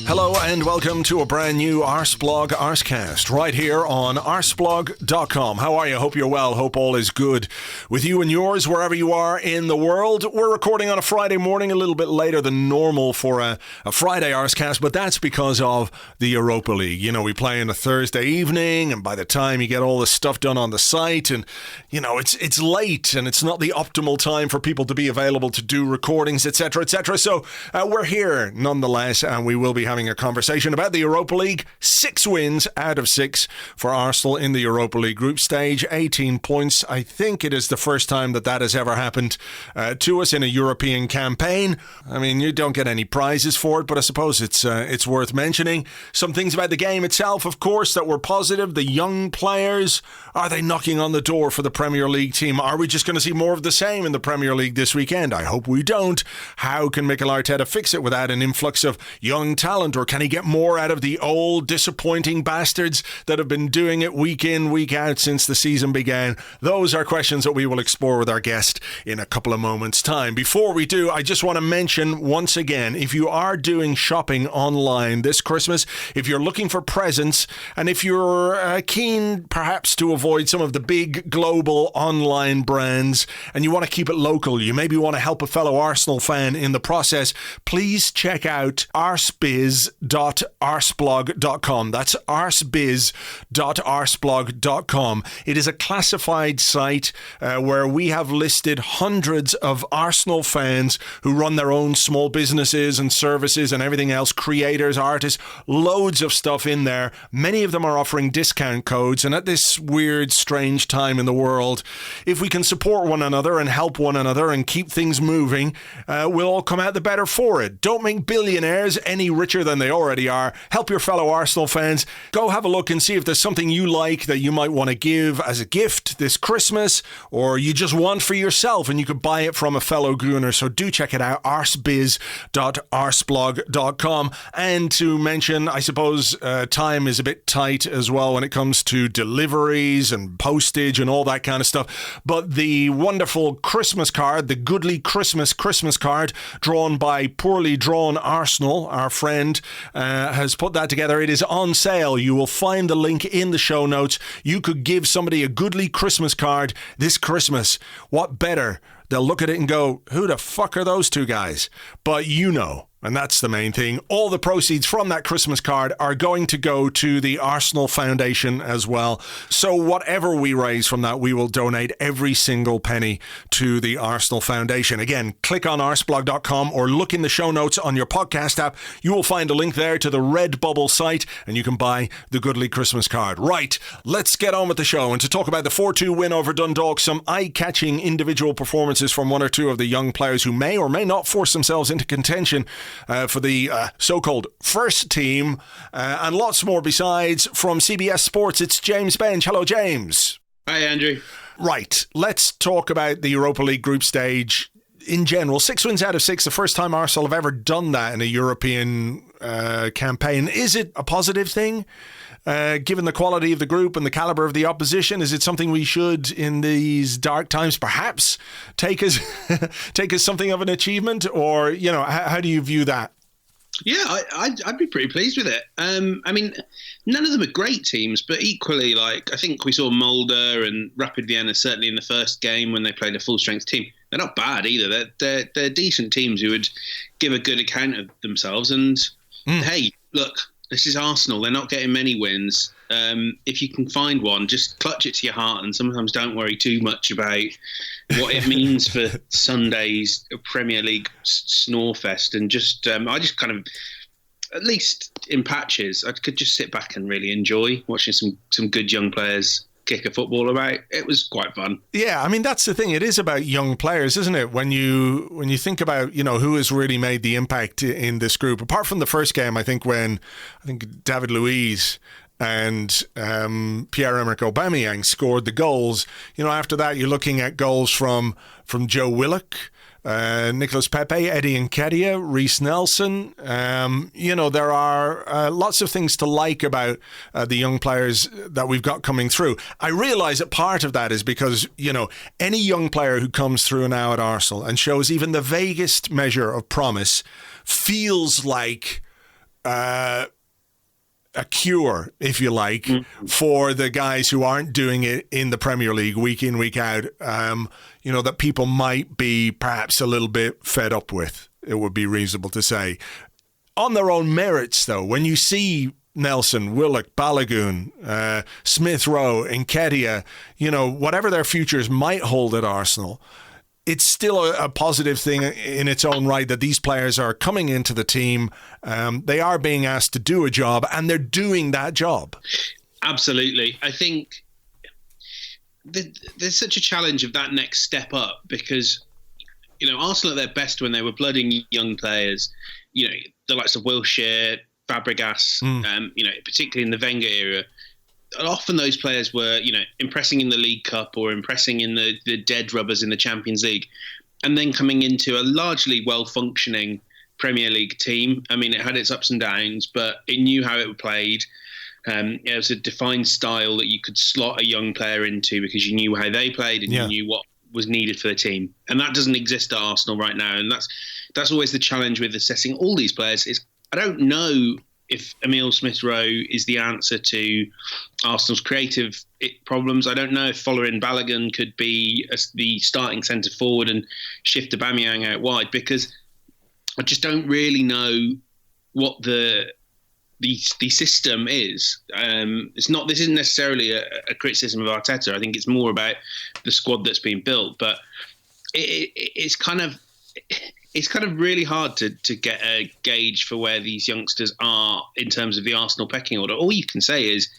Hello and welcome to a brand new Arseblog Arsecast right here on arseblog.com. How are you? Hope you're well. Hope all is good with you and yours wherever you are in the world. We're recording on a Friday morning, a little bit later than normal for a Friday Arsecast, but that's because of the Europa League. You know, we play on a Thursday evening, and by the time you get all the stuff done on the site, and you know, it's late and it's not the optimal time for people to be available to do recordings, etc., etc. So we're here nonetheless, and we will be having a conversation about the Europa League. 6 wins out of 6 for Arsenal in the Europa League group stage, 18 points. I think it is the first time that has ever happened to us in a European campaign. I mean, you don't get any prizes for it, but I suppose it's worth mentioning. Some things about the game itself, of course, that were positive. The young players, are they knocking on the door for the Premier League team? Are we just going to see more of the same in the Premier League this weekend? I hope we don't. How can Mikel Arteta fix it without an influx of young talent? Or can he get more out of the old disappointing bastards that have been doing it week in, week out since the season began? Those are questions that we will explore with our guest in a couple of moments' time. Before we do, I just want to mention once again, if you are doing shopping online this Christmas, if you're looking for presents, and if you're keen perhaps to avoid some of the big global online brands and you want to keep it local, you maybe want to help a fellow Arsenal fan in the process, please check out arsebiz.arseblog.com. That's arsebiz.arseblog.com. It is a classified site where we have listed hundreds of Arsenal fans who run their own small businesses and services and everything else, creators, artists, loads of stuff in there. Many of them are offering discount codes, and at this weird, strange time in the world, if we can support one another and help one another and keep things moving, we'll all come out the better for it. Don't make billionaires any richer than they already are. Help your fellow Arsenal fans. Go have a look and see if there's something you like that you might want to give as a gift this Christmas, or you just want for yourself and you could buy it from a fellow Gooner. So do check it out, arsebiz.arseblog.com. And to mention, I suppose time is a bit tight as well when it comes to deliveries and postage and all that kind of stuff. But the wonderful Christmas card, the Goodly Christmas card, drawn by Poorly Drawn Arsenal, our friend, has put that together. It is on sale. You will find the link in the show notes. You could give somebody a Goodly Christmas card this Christmas. What better? They'll look at it and go, who the fuck are those two guys? But you know. And that's the main thing. All the proceeds from that Christmas card are going to go to the Arsenal Foundation as well. So whatever we raise from that, we will donate every single penny to the Arsenal Foundation. Again, click on arseblog.com or look in the show notes on your podcast app. You will find a link there to the Redbubble site and you can buy the Goodly Christmas card. Right, let's get on with the show. And to talk about the 4-2 win over Dundalk, some eye-catching individual performances from one or two of the young players who may or may not force themselves into contention for the so-called first team, and lots more besides. From CBS Sports, it's James Benge. Hello, James. Hi, Andrew. Right, let's talk about the Europa League group stage in general. 6 wins out of 6, the first time Arsenal have ever done that in a European campaign. Is it a positive thing? Given the quality of the group and the calibre of the opposition, is it something we should, in these dark times, perhaps take as something of an achievement? Or, you know, how do you view that? Yeah, I'd be pretty pleased with it. I mean, none of them are great teams, but equally, like, I think we saw Mulder and Rapid Vienna, certainly in the first game when they played a full-strength team. They're not bad either. They're decent teams who would give a good account of themselves. And, hey, look, this is Arsenal. They're not getting many wins. If you can find one, just clutch it to your heart and sometimes don't worry too much about what it means for Sunday's Premier League snorefest. And just, I just kind of, at least in patches, I could just sit back and really enjoy watching some good young players kick a football about. It was quite fun. Yeah, I mean, that's the thing. It is about young players, isn't it? When you think about, you know, who has really made the impact in this group, apart from the first game, I think David Luiz and Pierre-Emerick Aubameyang scored the goals. You know, after that, you're looking at goals from Joe Willock, Nicolas Pepe, Eddie Nketiah, Reece Nelson. You know, there are lots of things to like about the young players that we've got coming through. I realise that part of that is because, you know, any young player who comes through now at Arsenal and shows even the vaguest measure of promise feels like a cure, if you like, for the guys who aren't doing it in the Premier League week in, week out, that people might be perhaps a little bit fed up with, it would be reasonable to say. On their own merits, though, when you see Nelson, Willock, Balogun, Smith Rowe, Nketiah, whatever their futures might hold at Arsenal, it's still a positive thing in its own right that these players are coming into the team. They are being asked to do a job, and they're doing that job. Absolutely. I think there's such a challenge of that next step up because, Arsenal at their best when they were blooding young players, the likes of Wilshere, Fabregas, particularly in the Benge era, often those players were, impressing in the League Cup or impressing in the dead rubbers in the Champions League, and then coming into a largely well-functioning Premier League team. I mean, it had its ups and downs, but it knew how it played. It was a defined style that you could slot a young player into because you knew how they played and you knew what was needed for the team. And that doesn't exist at Arsenal right now. And that's always the challenge with assessing all these players is I don't know if Emile Smith-Rowe is the answer to Arsenal's creative problems. I don't know if Folarin Balogun could be the starting centre forward and shift Aubameyang out wide because I just don't really know what the system is. This isn't necessarily a criticism of Arteta. I think it's more about the squad that's been built. But it's kind of really hard to get a gauge for where these youngsters are in terms of the Arsenal pecking order. All you can say is,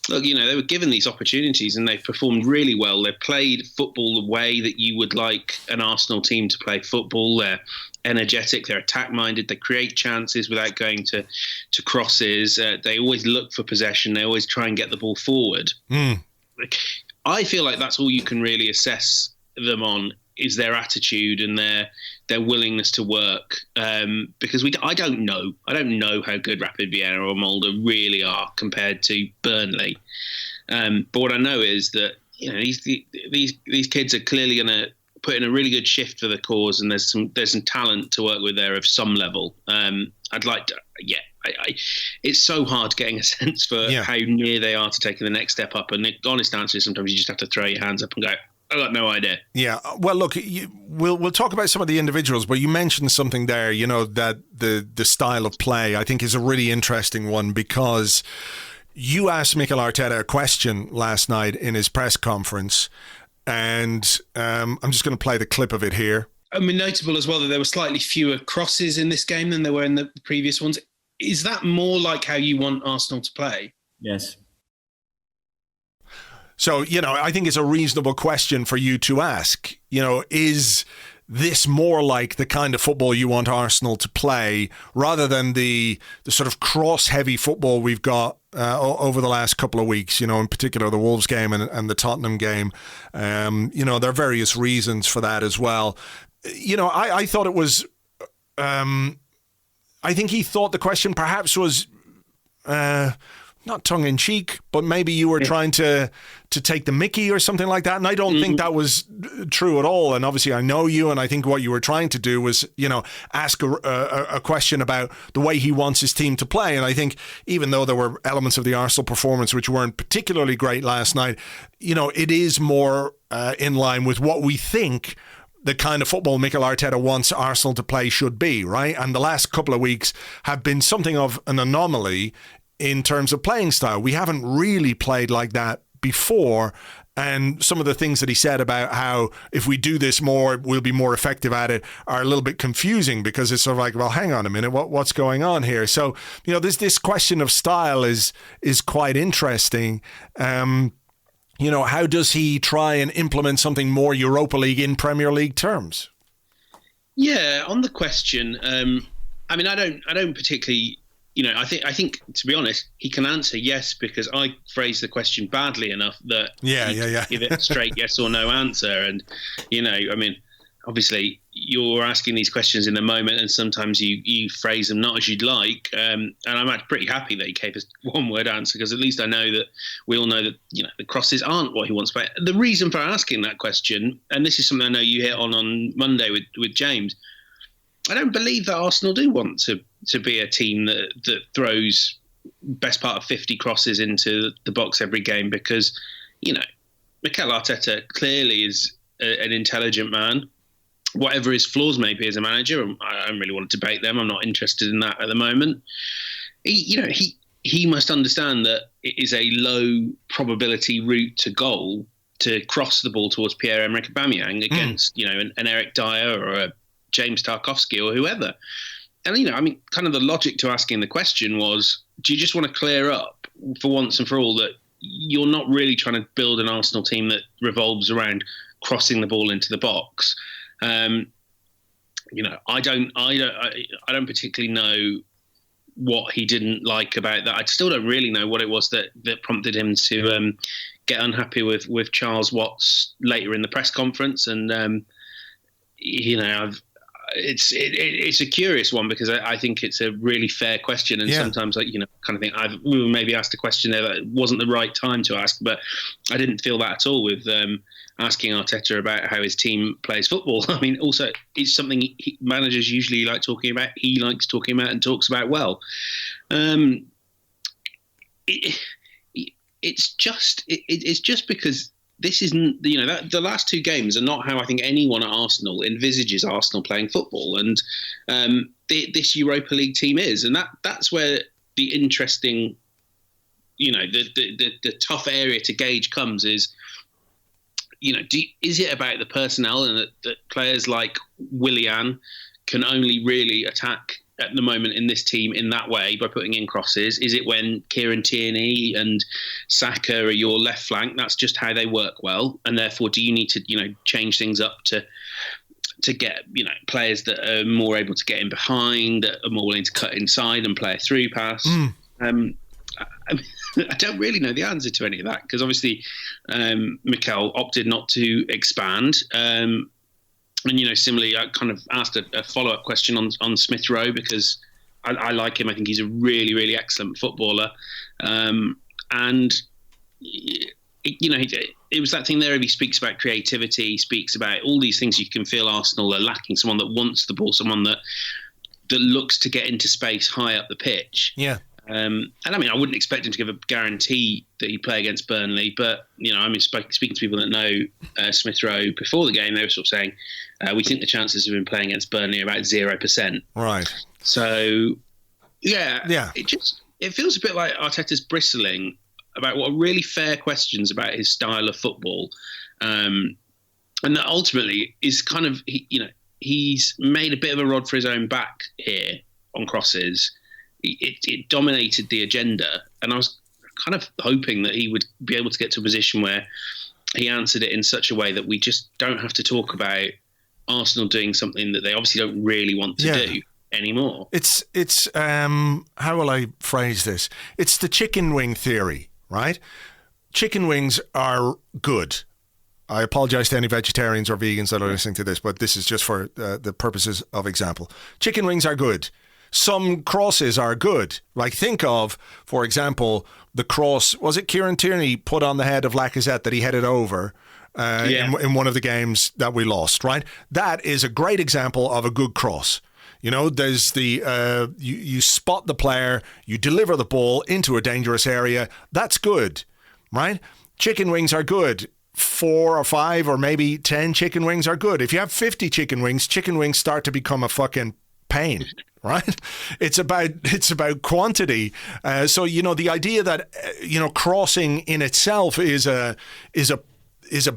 look, they were given these opportunities and they've performed really well. They've played football the way that you would like an Arsenal team to play football. They're energetic, they're attack-minded, they create chances without going to crosses. They always look for possession. They always try and get the ball forward. I feel like that's all you can really assess them on is their attitude and their willingness to work. Because I don't know how good Rapid Vienna or Molde really are compared to Burnley. But what I know is that these kids are clearly going to put in a really good shift for the cause, and there's some talent to work with there of some level. I'd like to, it's so hard getting a sense for how near they are to taking the next step up. And the honest answer is sometimes you just have to throw your hands up and go, I got no idea. Yeah, well, look, we'll talk about some of the individuals, but you mentioned something there, that the style of play I think is a really interesting one because you asked Mikel Arteta a question last night in his press conference, and I'm just going to play the clip of it here. I mean, notable as well that there were slightly fewer crosses in this game than there were in the previous ones. Is that more like how you want Arsenal to play? Yes. So, I think it's a reasonable question for you to ask. Is this more like the kind of football you want Arsenal to play rather than the sort of cross-heavy football we've got over the last couple of weeks, in particular the Wolves game and the Tottenham game. There are various reasons for that as well. I thought it was... I think he thought the question perhaps was... not tongue-in-cheek, but maybe you were trying to take the mickey or something like that. And I don't think that was true at all. And obviously I know you, and I think what you were trying to do was, ask a question about the way he wants his team to play. And I think even though there were elements of the Arsenal performance which weren't particularly great last night, it is more in line with what we think the kind of football Mikel Arteta wants Arsenal to play should be, right? And the last couple of weeks have been something of an anomaly in terms of playing style. We haven't really played like that before. And some of the things that he said about how if we do this more, we'll be more effective at it are a little bit confusing because it's sort of like, well, hang on a minute, what's going on here? So, this question of style is quite interesting. How does he try and implement something more Europa League in Premier League terms? Yeah, on the question, I don't particularly... I think to be honest, he can answer yes because I phrased the question badly enough that he can give it a straight yes or no answer. And obviously you're asking these questions in the moment, and sometimes you phrase them not as you'd like. And I'm pretty happy that he gave us one word answer because at least I know that we all know that the crosses aren't what he wants. But the reason for asking that question, and this is something I know you hit on Monday with James, I don't believe that Arsenal do want to to be a team that throws best part of 50 crosses into the box every game, because, Mikel Arteta clearly is an intelligent man. Whatever his flaws may be as a manager, I don't really want to debate them. I'm not interested in that at the moment. He must understand that it is a low probability route to goal to cross the ball towards Pierre-Emerick Aubameyang against, an Eric Dyer or a James Tarkowski or whoever. And, kind of the logic to asking the question was, do you just want to clear up for once and for all that you're not really trying to build an Arsenal team that revolves around crossing the ball into the box? I don't particularly know what he didn't like about that. I still don't really know what it was that prompted him to get unhappy with Charles Watts later in the press conference. And it's a curious one, because I think it's a really fair question, and sometimes kind of think we maybe asked a question there that it wasn't the right time to ask, but I didn't feel that at all with asking Arteta about how his team plays football. Also it's something managers usually like talking about. He likes talking about and talks about well. It's just because this isn't, the last two games are not how I think anyone at Arsenal envisages Arsenal playing football, and this Europa League team is, and that's where the interesting, the tough area to gauge comes is, is it about the personnel, and that players like Willian can only really attack at the moment in this team in that way by putting in crosses? Is it when Kieran Tierney and Saka are your left flank? That's just how they work well, and therefore do you need to change things up to get players that are more able to get in behind, that are more willing to cut inside and play a through pass? I don't really know the answer to any of that, because obviously Mikel opted not to expand. And, similarly, I kind of asked a follow-up question on Smith Rowe, because I like him. I think he's a really, really excellent footballer. And, it was that thing there. He speaks about creativity. He speaks about all these things you can feel Arsenal are lacking. Someone that wants the ball, someone that looks to get into space high up the pitch. Yeah. And I wouldn't expect him to give a guarantee that he'd play against Burnley, but speaking to people that know Smith Rowe before the game, they were sort of saying we think the chances of him playing against Burnley are about 0%. Right. So yeah. It feels a bit like Arteta's bristling about what are really fair questions about his style of football, and that ultimately is kind of he's made a bit of a rod for his own back here on crosses. It dominated the agenda, and I was kind of hoping that he would be able to get to a position where he answered it in such a way that we just don't have to talk about Arsenal doing something that they obviously don't really want to do anymore. It's how will I phrase this? It's the chicken wing theory, right? Chicken wings are good. I apologize to any vegetarians or vegans that are listening to this, but this is just for the purposes of example. Chicken wings are good. Some crosses are good. Like, think of, for example, the cross, was it Kieran Tierney put on the head of Lacazette that he headed over in one of the games that we lost, right? That is a great example of a good cross. There's the, you spot the player, you deliver the ball into a dangerous area. That's good, right? Chicken wings are good. 4 or 5 or maybe 10 chicken wings are good. If you have 50 chicken wings start to become a fucking pain. Right? It's about quantity. So the idea that crossing in itself is a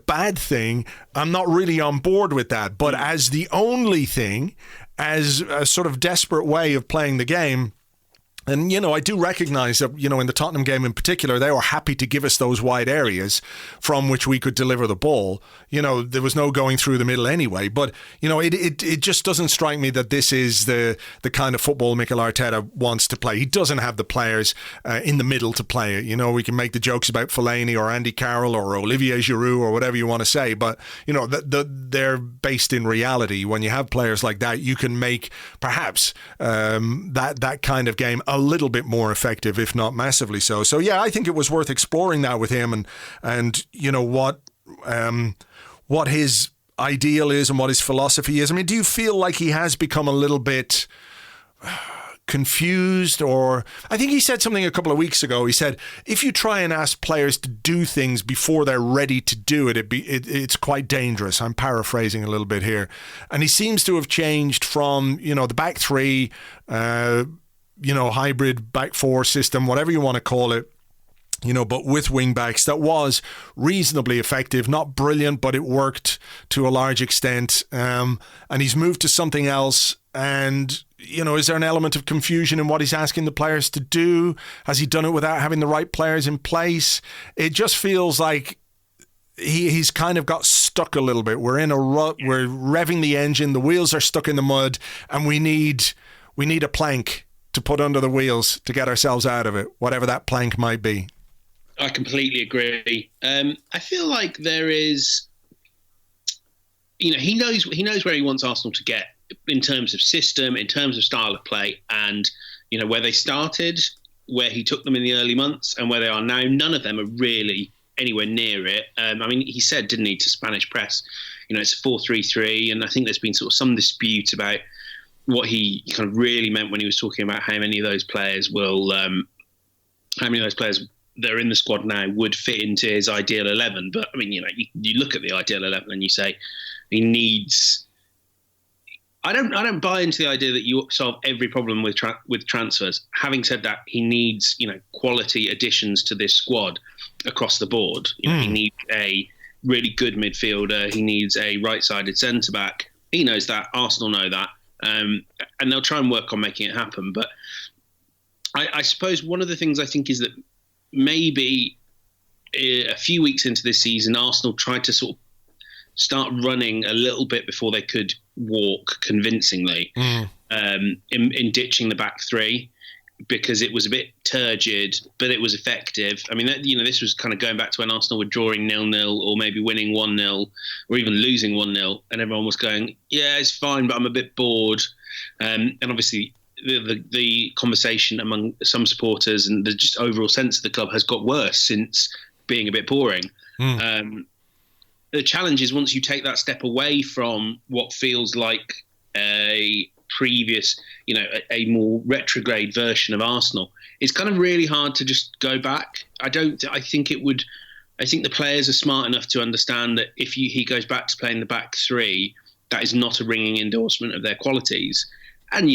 bad thing, I'm not really on board with that. But as the only thing, as a sort of desperate way of playing the game. And, I do recognise that, in the Tottenham game in particular, they were happy to give us those wide areas from which we could deliver the ball. There was no going through the middle anyway. But, it just doesn't strike me that this is the kind of football Mikel Arteta wants to play. He doesn't have the players in the middle to play it. We can make the jokes about Fellaini or Andy Carroll or Olivier Giroud or whatever you want to say. But, they're based in reality. When you have players like that, you can make perhaps that kind of game a little bit more effective, if not massively so. So yeah, I think it was worth exploring that with him, and what his ideal is and what his philosophy is. Do you feel like he has become a little bit confused, or I think he said something a couple of weeks ago. He said, if you try and ask players to do things before they're ready to do it, it's quite dangerous. I'm paraphrasing a little bit here. And he seems to have changed from, the back three, hybrid back four system, whatever you want to call it, but with wing backs that was reasonably effective, not brilliant, but it worked to a large extent. And he's moved to something else. And, is there an element of confusion in what he's asking the players to do? Has he done it without having the right players in place? It just feels like he's kind of got stuck a little bit. We're in a rut. We're revving the engine. The wheels are stuck in the mud, and we need a plank to put under the wheels to get ourselves out of it, whatever that plank might be. I completely agree. I feel like there is, he knows where he wants Arsenal to get in terms of system, in terms of style of play, and where they started, where he took them in the early months, and where they are now. None of them are really anywhere near it. He said, didn't he, to Spanish press, it's a 4-3-3, and I think there's been sort of some dispute about what he kind of really meant when he was talking about how many of those players that are in the squad now would fit into his ideal 11. But you look at the ideal 11 and you say he needs. I don't buy into the idea that you solve every problem with transfers. Having said that, he needs quality additions to this squad across the board. He needs a really good midfielder. He needs a right-sided centre back. He knows that. Arsenal know that, and they'll try and work on making it happen. But I suppose one of the things I think is that maybe a few weeks into this season, Arsenal tried to sort of start running a little bit before they could walk convincingly, in ditching the back three, because it was a bit turgid, but it was effective. This was kind of going back to when Arsenal were drawing 0-0 or maybe winning 1-0 or even losing 1-0, and everyone was going, yeah, it's fine, but I'm a bit bored. And obviously the conversation among some supporters and the just overall sense of the club has got worse since being a bit boring. The challenge is, once you take that step away from what feels like a previous, a more retrograde version of Arsenal, it's kind of really hard to just go back. I think the players are smart enough to understand that if he goes back to playing the back three, that is not a ringing endorsement of their qualities. And,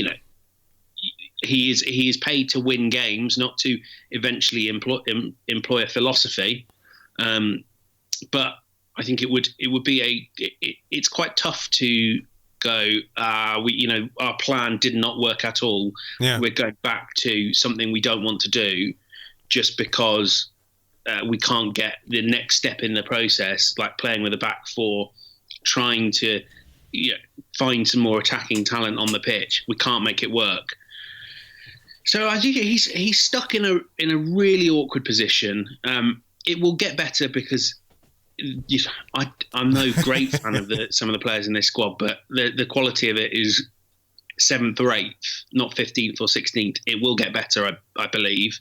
he is paid to win games, not to eventually employ a philosophy. But I think it would be it's quite tough to go, our plan did not work at all. Yeah. We're going back to something we don't want to do just because we can't get the next step in the process, like playing with a back four, trying to find some more attacking talent on the pitch. We can't make it work. So I think he's stuck in a really awkward position. It will get better because I'm no great fan of some of the players in this squad, but the quality of it is 7th or 8th, not 15th or 16th. It will get better, I believe.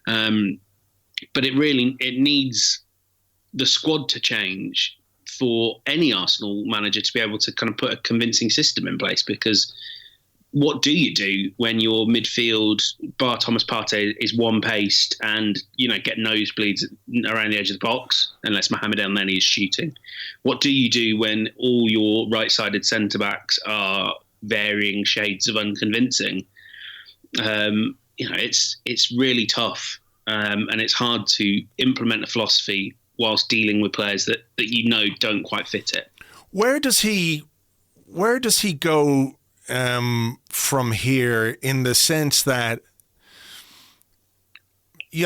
But it needs the squad to change for any Arsenal manager to be able to kind of put a convincing system in place, because what do you do when your midfield, bar Thomas Partey, is one-paced and, get nosebleeds around the edge of the box, unless Mohamed El-Neni is shooting? What do you do when all your right-sided centre-backs are varying shades of unconvincing? It's really tough, and it's hard to implement a philosophy whilst dealing with players that don't quite fit it. Where does he go from here, in the sense that,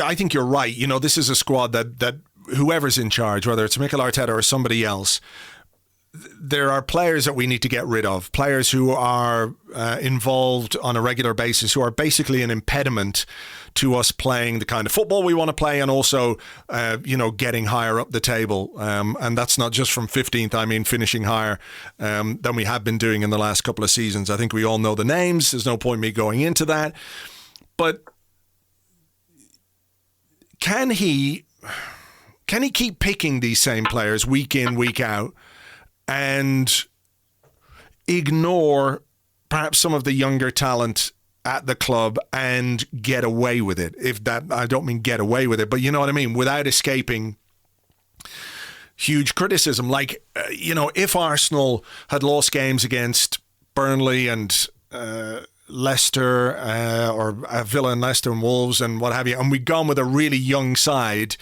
I think you're right. This is a squad that whoever's in charge, whether it's Mikel Arteta or somebody else, there are players that we need to get rid of, players who are involved on a regular basis, who are basically an impediment to us playing the kind of football we want to play, and also, getting higher up the table. And that's not just from 15th, I mean finishing higher than we have been doing in the last couple of seasons. I think we all know the names. There's no point me going into that. But can he keep picking these same players week in, week out, and ignore perhaps some of the younger talent at the club and get away with it. If that, I don't mean get away with it, but you know what I mean, without escaping huge criticism. Like, if Arsenal had lost games against Burnley and Leicester or Villa and Leicester and Wolves and what have you, and we'd gone with a really young side,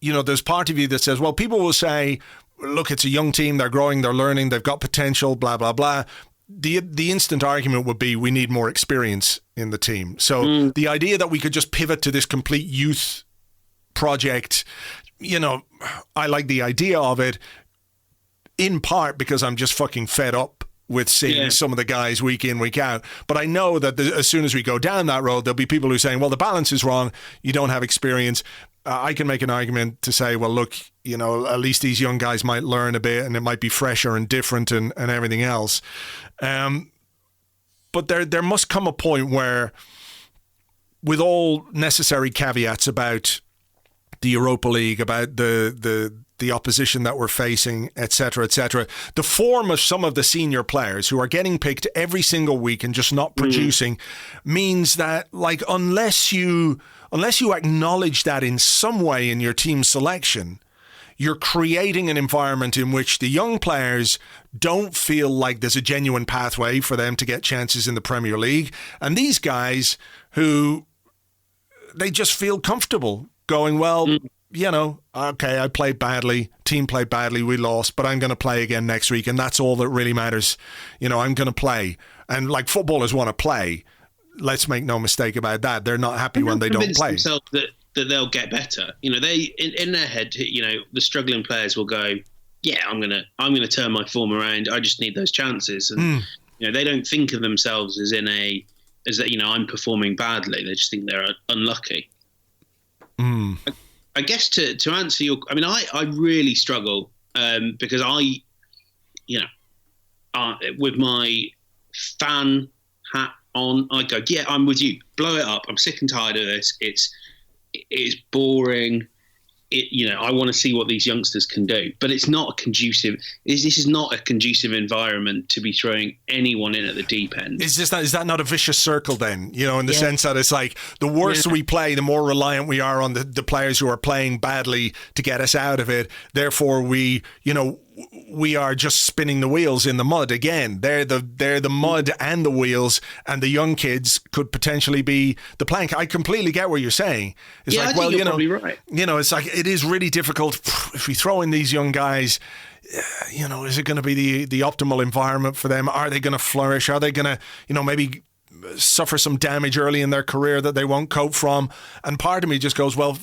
there's part of you that says, well, people will say, look, it's a young team, they're growing, they're learning, they've got potential, blah, blah, blah. The instant argument would be we need more experience in the team. So the idea that we could just pivot to this complete youth project, I like the idea of it, in part because I'm just fucking fed up with seeing some of the guys week in, week out. But I know that as soon as we go down that road, there'll be people who are saying, well, the balance is wrong, you don't have experience. I can make an argument to say, well, look, at least these young guys might learn a bit and it might be fresher and different and everything else. But there must come a point where, with all necessary caveats about the Europa League, about the opposition that we're facing, etc., the form of some of the senior players who are getting picked every single week and just not producing means that, like, unless you acknowledge that in some way in your team selection, you're creating an environment in which the young players don't feel like there's a genuine pathway for them to get chances in the Premier League. And these guys who, they just feel comfortable going, well, okay, I played badly, team played badly, we lost, but I'm going to play again next week. And that's all that really matters. I'm going to play. And like, footballers want to play. Let's make no mistake about that. They're not happy when they don't play. Themselves that they'll get better. They in their head, the struggling players will go, yeah, I'm gonna turn my form around. I just need those chances. And they don't think of themselves as that I'm performing badly. They just think they're unlucky. I guess to answer your, I really struggle because with my fan hat on, I go, yeah, I'm with you. Blow it up. I'm sick and tired of this. It's boring. I want to see what these youngsters can do, but it's not a conducive. This is not a conducive environment to be throwing anyone in at the deep end. Is that not a vicious circle then? In the sense that it's like the worse we play, the more reliant we are on the players who are playing badly to get us out of it. Therefore, we are just spinning the wheels in the mud again. They're the mud and the wheels, and the young kids could potentially be the plank. I completely get what you're saying. It's like, well, you're probably right. It's like, it is really difficult if we throw in these young guys. Is it going to be the optimal environment for them? Are they going to flourish? Are they going to, maybe suffer some damage early in their career that they won't cope from? And part of me just goes, well,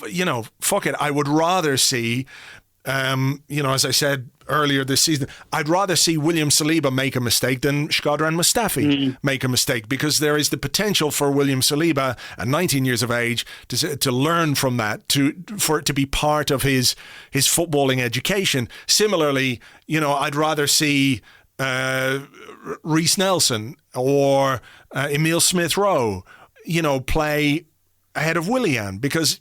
fuck it. I would rather see, as I said earlier this season, I'd rather see William Saliba make a mistake than Shkodran Mustafi make a mistake, because there is the potential for William Saliba at 19 years of age to learn from that, for it to be part of his footballing education. Similarly, I'd rather see Reece Nelson or Emile Smith-Rowe, play ahead of Willian, because,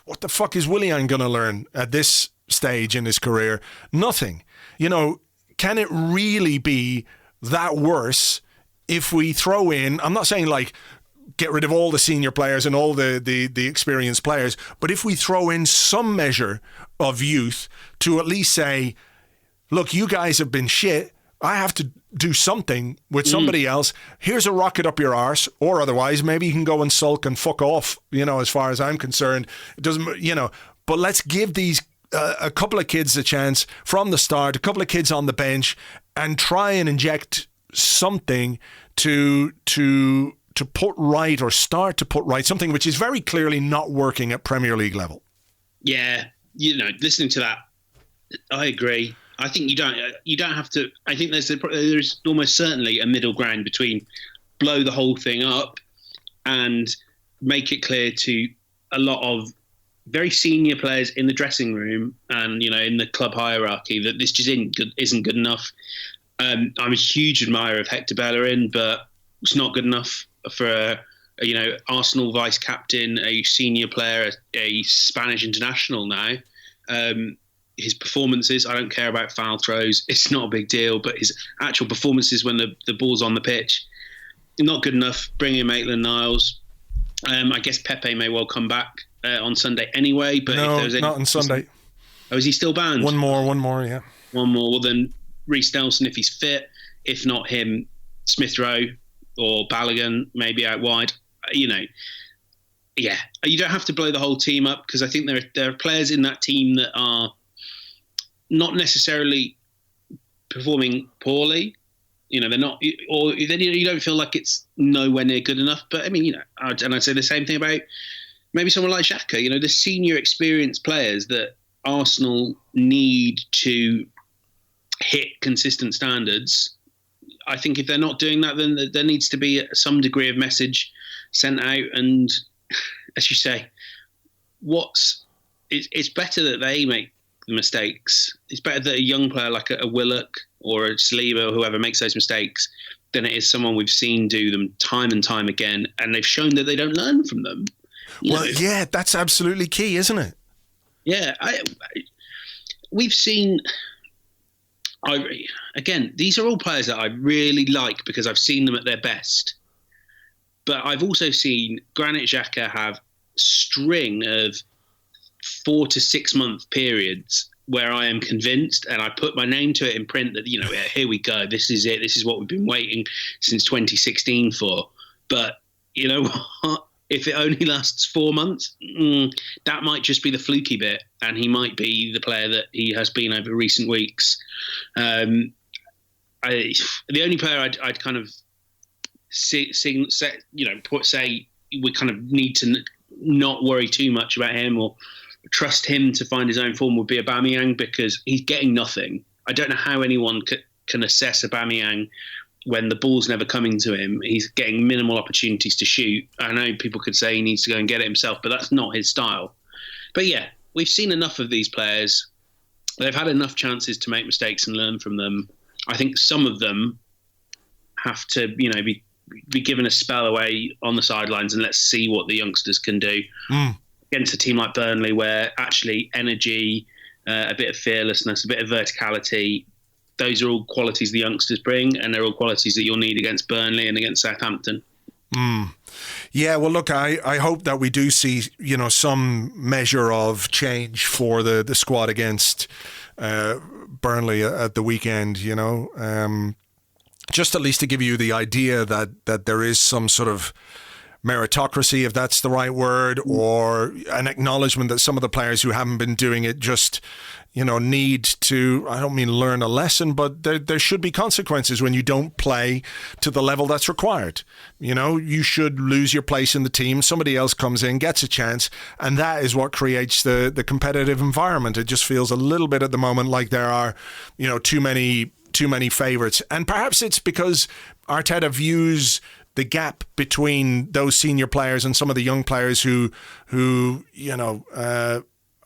what the fuck is Willian going to learn at this stage in his career? Nothing. Can it really be that worse if we throw in, I'm not saying like get rid of all the senior players and all the experienced players, but if we throw in some measure of youth to at least say, look, you guys have been shit, I have to do something with somebody else. Here's a rocket up your arse, or otherwise maybe you can go and sulk and fuck off, as far as I'm concerned. It doesn't, but let's give these a couple of kids a chance from the start, a couple of kids on the bench, and try and inject something to put right, or start to put right, something which is very clearly not working at Premier League level. Yeah, listening to that, I agree. I think you don't have to. I think there's almost certainly a middle ground between blow the whole thing up and make it clear to a lot of very senior players in the dressing room and in the club hierarchy that this just isn't good enough. I'm a huge admirer of Hector Bellerin, but it's not good enough for a Arsenal vice captain, a senior player, a Spanish international now. His performances, I don't care about foul throws, it's not a big deal, but his actual performances when the ball's on the pitch, not good enough. Bring in Maitland-Niles. I guess Pepe may well come back on Sunday anyway. But no, if there's not on Sunday. Oh, is he still banned? One more, yeah. One more. Well, then Reece Nelson if he's fit. If not him, Smith Rowe or Balogun maybe out wide. Yeah, you don't have to blow the whole team up, because I think there are players in that team that are not necessarily performing poorly. They're not, or you don't feel like it's nowhere near good enough. But I mean, and I'd say the same thing about maybe someone like Xhaka. The senior experienced players that Arsenal need to hit consistent standards. I think if they're not doing that, then there needs to be some degree of message sent out. And as you say, it's better that they make the mistakes. It's better that a young player like a Willock or a Saliba or whoever makes those mistakes than it is someone we've seen do them time and time again, and they've shown that they don't learn from them. Yeah, that's absolutely key, isn't it? Yeah, we've seen. Again, these are all players that I really like because I've seen them at their best. But I've also seen Granit Xhaka have string of 4 to 6 month periods where I am convinced, and I put my name to it in print, that, here we go. This is it. This is what we've been waiting since 2016 for. But you know what? If it only lasts 4 months, that might just be the fluky bit, and he might be the player that he has been over recent weeks. The only player I'd kind of say we kind of need to not worry too much about him or trust him to find his own form would be Aubameyang, because he's getting nothing. I don't know how anyone can assess Aubameyang when the ball's never coming to him. He's getting minimal opportunities to shoot. I know people could say he needs to go and get it himself, but that's not his style. But yeah, we've seen enough of these players. They've had enough chances to make mistakes and learn from them. I think some of them have to, be given a spell away on the sidelines, and let's see what the youngsters can do against a team like Burnley, where actually energy, a bit of fearlessness, a bit of verticality, those are all qualities the youngsters bring, and they're all qualities that you'll need against Burnley and against Southampton. Yeah, well, look, I hope that we do see, some measure of change for the squad against Burnley at the weekend, just at least to give you the idea that there is some sort of meritocracy, if that's the right word, or an acknowledgement that some of the players who haven't been doing it just, need to, I don't mean learn a lesson, but there should be consequences when you don't play to the level that's required. You should lose your place in the team. Somebody else comes in, gets a chance, and that is what creates the competitive environment. It just feels a little bit at the moment like there are, too many favourites. And perhaps it's because Arteta views the gap between those senior players and some of the young players who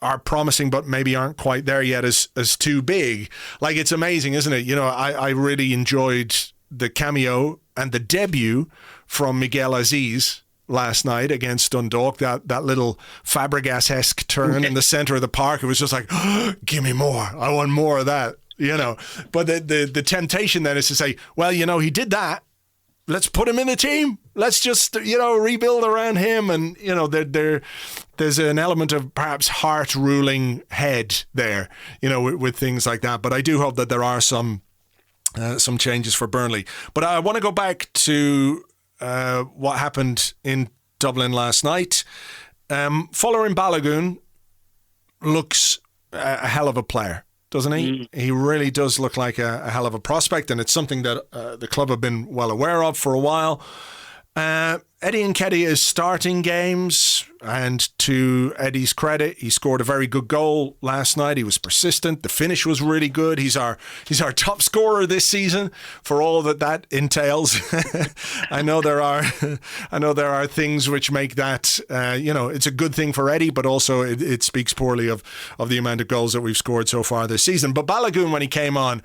are promising but maybe aren't quite there yet as too big. Like, it's amazing, isn't it? I really enjoyed the cameo and the debut from Miguel Aziz last night against Dundalk, that little Fabregas-esque turn in the centre of the park. It was just like, give me more. I want more of that, But the temptation then is to say, well, he did that. Let's put him in the team. Let's just, rebuild around him. And, there's an element of perhaps heart ruling head there, with things like that. But I do hope that there are some changes for Burnley. But I want to go back to what happened in Dublin last night. Folarin Balogun looks a hell of a player, doesn't he? He really does look like a hell of a prospect, and it's something that the club have been well aware of for a while. Eddie Nketiah is starting games, and to Eddie's credit, he scored a very good goal last night. He was persistent. The finish was really good. He's our top scorer this season, for all that entails. I know there are things which make that it's a good thing for Eddie, but also it speaks poorly of the amount of goals that we've scored so far this season. But Balogun, when he came on,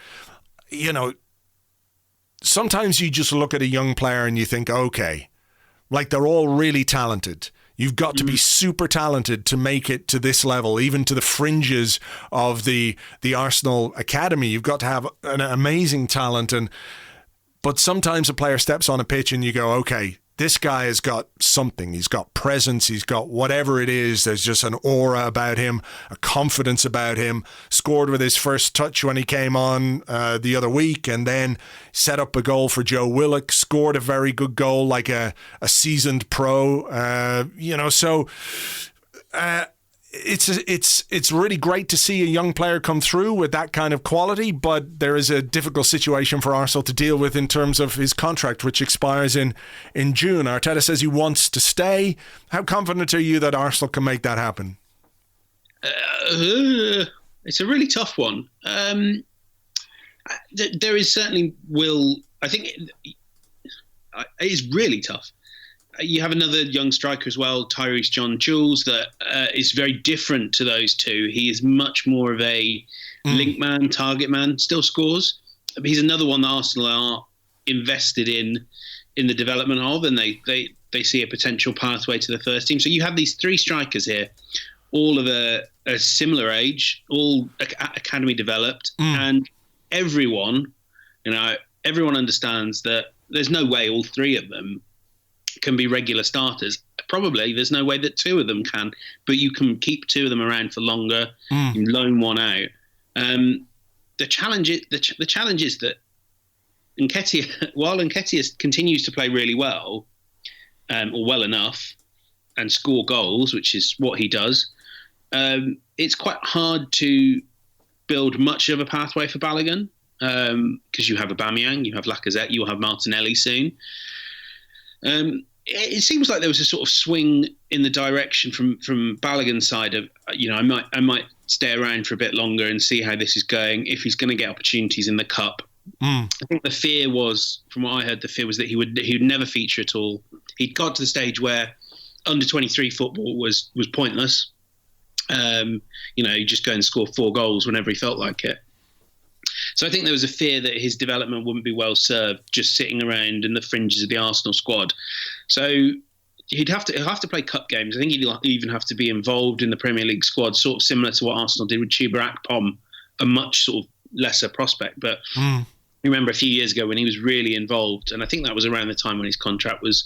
sometimes you just look at a young player and you think, okay, like, they're all really talented. You've got to be super talented to make it to this level, even to the fringes of the Arsenal academy. You've got to have an amazing talent. But sometimes a player steps on a pitch and you go, okay, this guy has got something. He's got presence. He's got whatever it is. There's just an aura about him, a confidence about him. Scored with his first touch when he came on the other week, and then set up a goal for Joe Willock. Scored a very good goal, like a seasoned pro. It's really great to see a young player come through with that kind of quality, but there is a difficult situation for Arsenal to deal with in terms of his contract, which expires in June. Arteta says he wants to stay. How confident are you that Arsenal can make that happen? It's a really tough one. There is certainly will. I think it is really tough. You have another young striker as well, Tyrese John-Jules, that is very different to those two. He is much more of a link man, target man, still scores. But he's another one that Arsenal are invested in the development of, and they see a potential pathway to the first team. So you have these three strikers here, all of a similar age, all academy developed, and everyone understands that there's no way all three of them can be regular starters. Probably there's no way that two of them can, but you can keep two of them around for longer. You loan one out. The challenge is that Nketiah, while Nketiah continues to play really well, or well enough, and score goals, which is what he does, it's quite hard to build much of a pathway for Balogun, because you have Aubameyang, you have Lacazette, you'll have Martinelli soon. It seems like there was a sort of swing in the direction from Balogun's side of, I might stay around for a bit longer and see how this is going if he's going to get opportunities in the cup. I think the fear was, from what I heard, that he would never feature at all. He'd got to the stage where under 23 football was pointless. He'd just go and score 4 goals whenever he felt like it. So I think there was a fear that his development wouldn't be well served just sitting around in the fringes of the Arsenal squad. So he'll have to play cup games. I think he'd even have to be involved in the Premier League squad, sort of similar to what Arsenal did with Chuba Akpom, a much sort of lesser prospect. But I remember a few years ago when he was really involved, and I think that was around the time when his contract was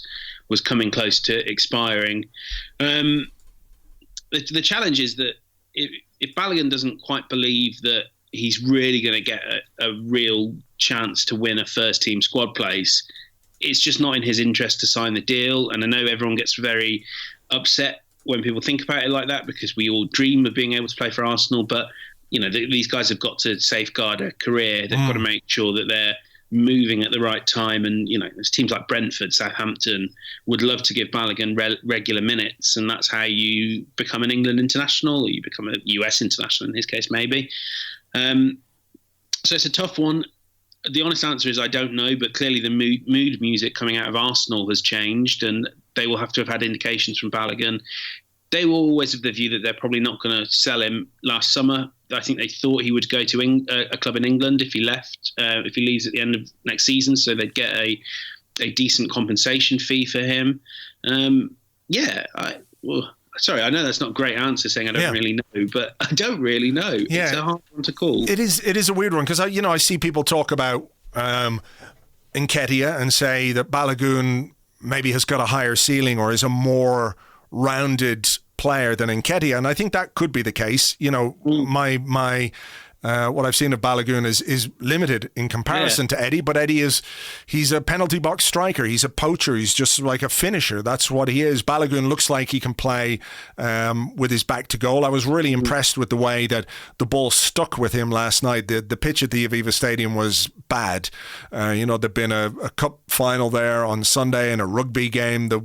coming close to expiring. The challenge is that if Balogun doesn't quite believe that he's really going to get a real chance to win a first-team squad place, it's just not in his interest to sign the deal. And I know everyone gets very upset when people think about it like that, because we all dream of being able to play for Arsenal. But, these guys have got to safeguard a career. They've got to make sure that they're moving at the right time. And, there's teams like Brentford, Southampton would love to give Balogun regular minutes. And that's how you become an England international, or you become a US international in his case, maybe. So it's a tough one. The honest answer is I don't know, but clearly the mood music coming out of Arsenal has changed, and they will have to have had indications from Balogun. They will always have the view that they're probably not going to sell him last summer. I think they thought he would go to a club in England if he left, if he leaves at the end of next season, so they'd get a decent compensation fee for him. Sorry, I know that's not a great answer saying I don't really know, but I don't really know. Yeah. It's a hard one to call. It is a weird one, because I see people talk about Nketiah and say that Balogun maybe has got a higher ceiling or is a more rounded player than Nketiah, and I think that could be the case. My what I've seen of Balogun is limited in comparison to Eddie, but he's a penalty box striker. He's a poacher. He's just like a finisher. That's what he is. Balogun looks like he can play with his back to goal. I was really impressed with the way that the ball stuck with him last night. The pitch at the Aviva Stadium was bad. There'd been a cup final there on Sunday and a rugby game the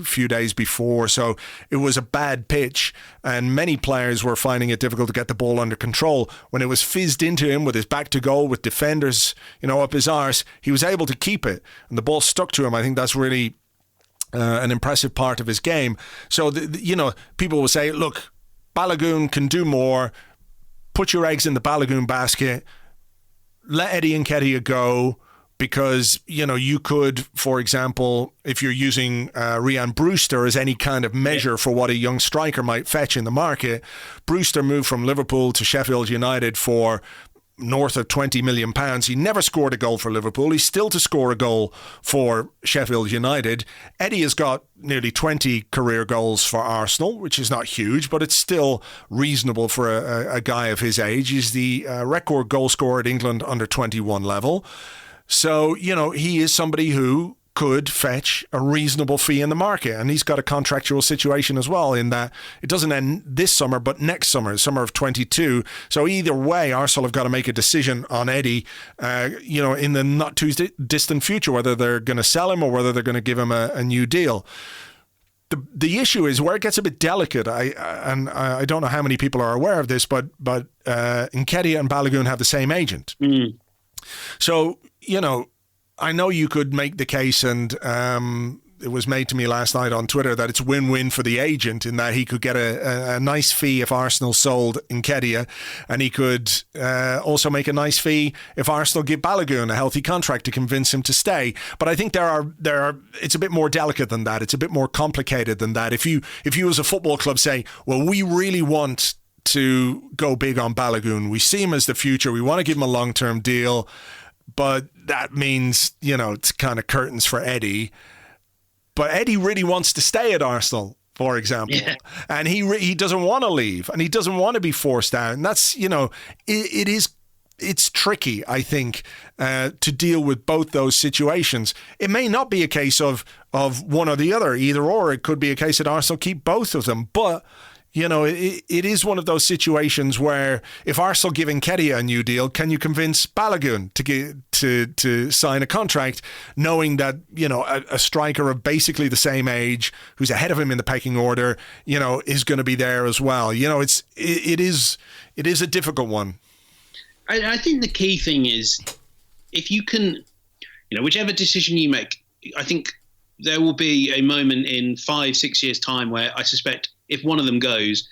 few days before, so it was a bad pitch, and many players were finding it difficult to get the ball under control. When it was fizzed into him with his back to goal, with defenders, up his arse, he was able to keep it, and the ball stuck to him. I think that's really an impressive part of his game. So, people will say, look, Balogun can do more. Put your eggs in the Balogun basket. Let Eddie Nketiah go, because, you could, for example, if you're using Rhian Brewster as any kind of measure for what a young striker might fetch in the market, Brewster moved from Liverpool to Sheffield United for north of £20 million. He never scored a goal for Liverpool. He's still to score a goal for Sheffield United. Eddie has got nearly 20 career goals for Arsenal, which is not huge, but it's still reasonable for a guy of his age. He's the record goal scorer at England under 21 level. So, he is somebody who could fetch a reasonable fee in the market. And he's got a contractual situation as well, in that it doesn't end this summer, but next summer of 22. So either way, Arsenal have got to make a decision on Eddie, in the not too distant future, whether they're going to sell him or whether they're going to give him a new deal. The issue is where it gets a bit delicate. I don't know how many people are aware of this, but Nketiah and Balogun have the same agent. Mm. So, I know you could make the case, and it was made to me last night on Twitter, that it's win-win for the agent in that he could get a nice fee if Arsenal sold Nketiah, and he could also make a nice fee if Arsenal give Balogun a healthy contract to convince him to stay. But I think there are it's a bit more delicate than that. It's a bit more complicated than that. If you as a football club say, well, we really want to go big on Balogun, we see him as the future, we want to give him a long-term deal, but that means, it's kind of curtains for Eddie. But Eddie really wants to stay at Arsenal, for example. Yeah. And he doesn't want to leave, and he doesn't want to be forced out. And that's, it's tricky, I think, to deal with both those situations. It may not be a case of one or the other, either or. It could be a case that Arsenal keep both of them. But it is one of those situations where if Arsenal give Nketiah a new deal, can you convince Balogun to sign a contract, knowing that a striker of basically the same age, who's ahead of him in the pecking order, is going to be there as well? It is a difficult one. I think the key thing is, if you can, whichever decision you make, I think there will be a moment in 5-6 years' time where I suspect if one of them goes,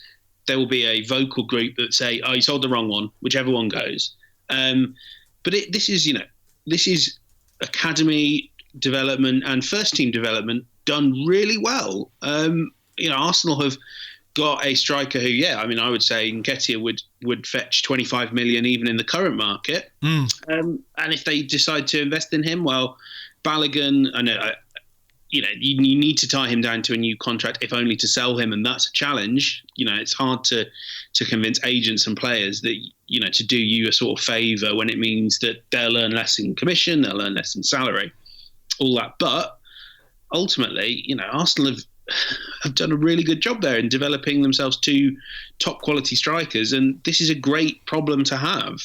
there will be a vocal group that say, "Oh, you sold the wrong one," whichever one goes. But this is academy development and first team development done really well. Arsenal have got a striker who, I would say Nketiah would fetch 25 million even in the current market. And if they decide to invest in him, well, Balogun, I know. You need to tie him down to a new contract, if only to sell him, and that's a challenge. It's hard to convince agents and players that to do you a sort of favour when it means that they'll earn less in commission, they'll earn less in salary, all that. But ultimately, Arsenal have done a really good job there in developing themselves to top quality strikers, and this is a great problem to have.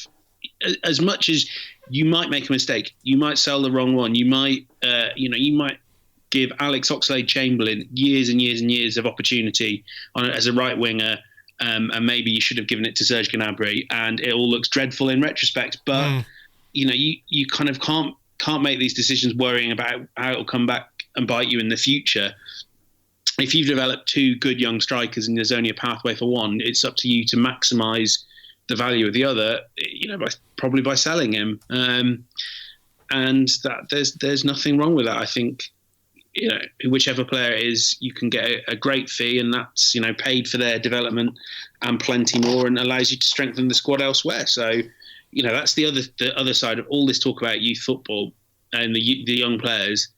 As much as you might make a mistake, you might sell the wrong one, you might give Alex Oxlade-Chamberlain years and years and years of opportunity as a right winger, and maybe you should have given it to Serge Gnabry, and it all looks dreadful in retrospect. But you kind of can't make these decisions worrying about how it'll come back and bite you in the future. If you've developed two good young strikers and there's only a pathway for one, it's up to you to maximise the value of the other. Probably by selling him, and that there's nothing wrong with that. I think. Whichever player it is, you can get a great fee, and that's, paid for their development and plenty more, and allows you to strengthen the squad elsewhere. So, that's the other side of all this talk about youth football and the young players.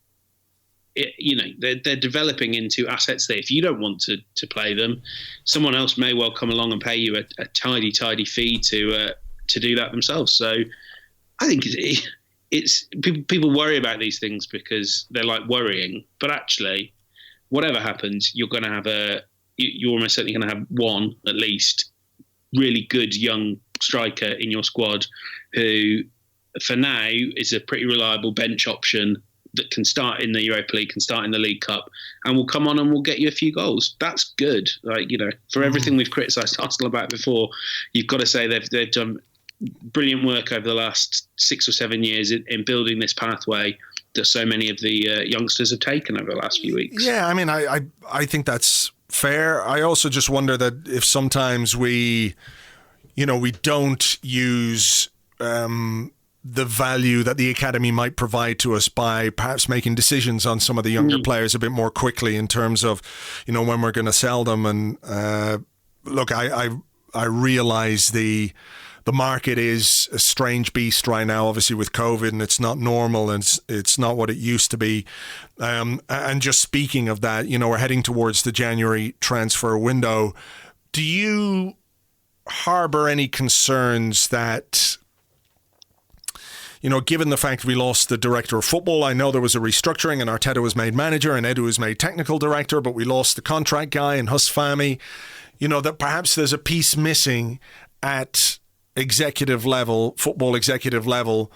They're developing into assets that if you don't want to play them, someone else may well come along and pay you a tidy fee to do that themselves. So, I think it's people worry about these things because they're like worrying, but actually, whatever happens, you're going to have you're almost certainly going to have one at least really good young striker in your squad who, for now, is a pretty reliable bench option that can start in the Europa League, can start in the League Cup, and will come on and will get you a few goals. That's good. For everything we've criticised Arsenal about before, you've got to say they've done brilliant work over the last 6 or 7 years in building this pathway that so many of the youngsters have taken over the last few weeks. Yeah, I think that's fair. I also just wonder that if sometimes we don't use the value that the academy might provide to us by perhaps making decisions on some of the younger players a bit more quickly in terms of, when we're going to sell them. And look, I realise the the market is a strange beast right now, obviously with COVID, and it's not normal, and it's not what it used to be. And just speaking of that, we're heading towards the January transfer window. Do you harbour any concerns that, given the fact we lost the director of football, I know there was a restructuring and Arteta was made manager and Edu was made technical director, but we lost the contract guy and Huss Fahmy, that perhaps there's a piece missing at executive level, football executive level,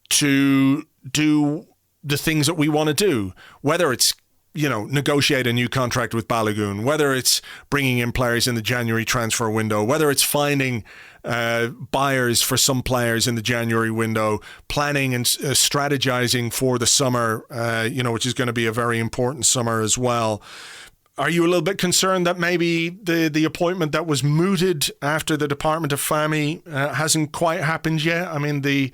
to do the things that we want to do, whether it's negotiate a new contract with Balogun, whether it's bringing in players in the January transfer window, whether it's finding buyers for some players in the January window, planning and strategizing for the summer, which is going to be a very important summer as well. Are you a little bit concerned that maybe the appointment that was mooted after the department of Fahmy hasn't quite happened yet? I mean, the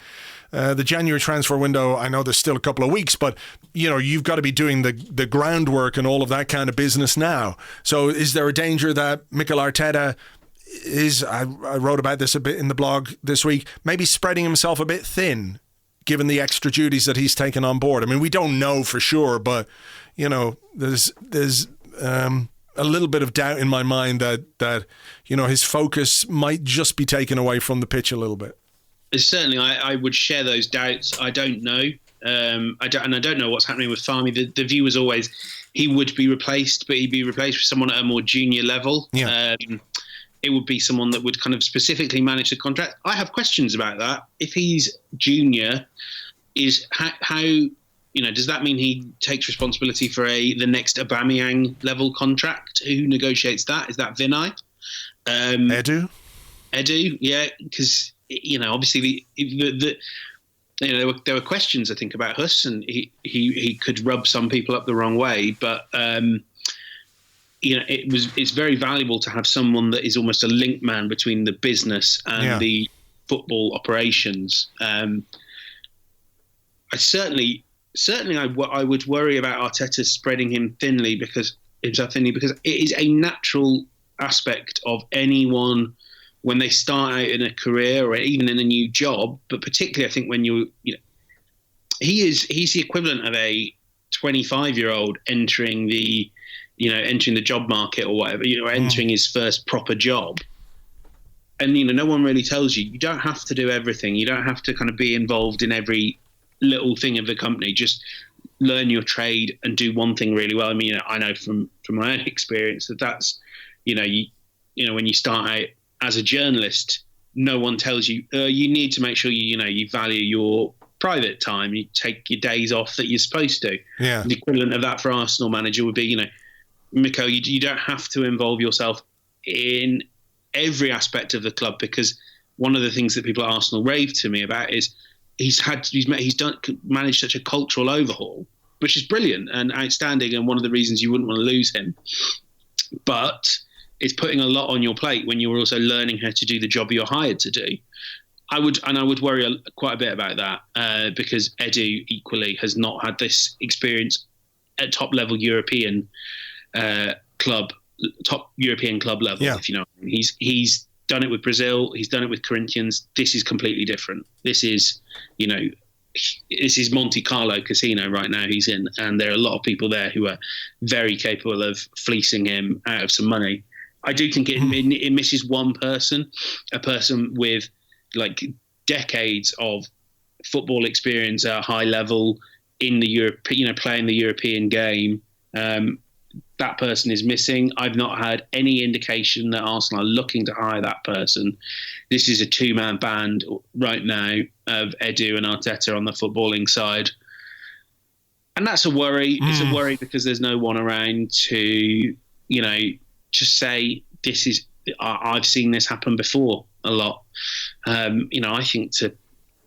January transfer window, I know there's still a couple of weeks, but you've got to be doing the groundwork and all of that kind of business now. So is there a danger that Mikel Arteta is, I wrote about this a bit in the blog this week, maybe spreading himself a bit thin, given the extra duties that he's taken on board? I mean, we don't know for sure, but there's a little bit of doubt in my mind that his focus might just be taken away from the pitch a little bit. Certainly, I would share those doubts. I don't know. I don't know what's happening with Fahmy. The view was always he would be replaced, but he'd be replaced with someone at a more junior level. Yeah. It would be someone that would kind of specifically manage the contract. I have questions about that. If he's junior, is how does that mean he takes responsibility for the next Aubameyang level contract? Who negotiates that? Is that Vinay? Edu, yeah, because obviously there were questions I think about Huss, and he could rub some people up the wrong way, but it's very valuable to have someone that is almost a link man between the business and the football operations. I would worry about Arteta spreading him thinly because it is a natural aspect of anyone when they start out in a career or even in a new job, but particularly I think when he's the equivalent of a 25-year-old entering the job market or whatever, entering his first proper job. And, no one really tells you don't have to do everything. You don't have to kind of be involved in every little thing of the company. Just learn your trade and do one thing really well. I mean, I know from my own experience that's, when you start out as a journalist, no one tells you, you need to make sure you value your private time. You take your days off that you're supposed to. Yeah. The equivalent of that for Arsenal manager would be, Mikel, you don't have to involve yourself in every aspect of the club, because one of the things that people at Arsenal rave to me about is he's managed such a cultural overhaul, which is brilliant and outstanding, and one of the reasons you wouldn't want to lose him. But it's putting a lot on your plate when you're also learning how to do the job you're hired to do. I would worry quite a bit about that because Edu equally has not had this experience at top level European top European club level. Yeah. If you know, he's done it with Brazil. He's done it with Corinthians. This is completely different. This is Monte Carlo casino right now he's in, and there are a lot of people there who are very capable of fleecing him out of some money. I do think it misses one person, a person with like decades of football experience at a high level in the Europe, playing the European game. That person is missing. I've not had any indication that Arsenal are looking to hire that person. This is a two-man band right now of Edu and Arteta on the footballing side. And that's a worry. It's a worry because there's no one around to, just say, I've seen this happen before a lot. I think